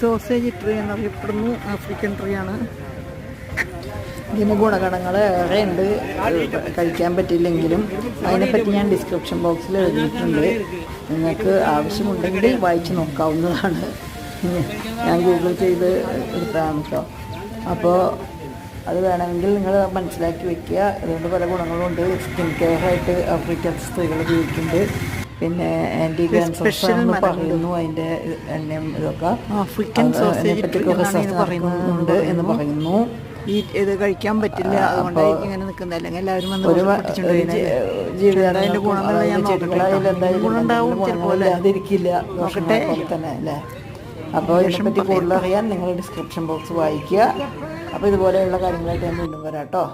Sausage tree എന്നറിയപ്പെടുന്നു. African tree ആണ്. ഇതിന് ഗുണഗണങ്ങൾ ഏറെ ഉണ്ട്. കഴിക്കാൻ പറ്റില്ലെങ്കിലും അതിനെപ്പറ്റി ഞാൻ ഡിസ്ക്രിപ്ഷൻ ബോക്സിൽ എഴുതിയിട്ടുണ്ട്. നിങ്ങൾക്ക് ആവശ്യമുണ്ടെങ്കിൽ വായിച്ച് നോക്കാവുന്നതാണ്. ഞാൻ ഗൂഗിൾ ചെയ്ത് എടുത്തതാണ് കേട്ടോ. അപ്പോൾ അത് വേണമെങ്കിൽ നിങ്ങൾ മനസ്സിലാക്കി വെക്കുക. അതുകൊണ്ട് പല ഗുണങ്ങളുണ്ട്. സ്കിൻ കെയർ ആയിട്ട് ആഫ്രിക്കൻ സ്ത്രീകൾ ഉപയോഗിക്കുന്നുണ്ട്. പിന്നെ ആൻറ്റി ക്യാൻസർ എന്ന് പറയുന്നു. അതിൻ്റെ എണ്ണയും ഇതൊക്കെ ആഫ്രിക്കൻ സോസേജ് പറയുന്നുണ്ട് എന്ന് പറയുന്നു. ഈ ഇത് കഴിക്കാൻ പറ്റില്ല, അതുകൊണ്ടായിരിക്കും ഇങ്ങനെ നിൽക്കുന്നത്. അല്ലെങ്കിൽ എല്ലാവരും വന്ന് ജീവിതത്തിൻ്റെ ഗുണമെന്നുള്ള ഞാൻ നോക്കട്ടെ. ഗുണമുണ്ടാവും ചിലപ്പോൾ നോക്കട്ടെ തന്നെ അല്ലേ. അപ്പോൾ ഇതിനെപ്പറ്റി കൂടുതൽ അറിയാൻ നിങ്ങൾ ഡിസ്ക്രിപ്ഷൻ ബോക്സ് വായിക്കുക. അപ്പോൾ ഇതുപോലെയുള്ള കാര്യങ്ങളായിട്ട് ഞാൻ വീണ്ടും വരാം കേട്ടോ.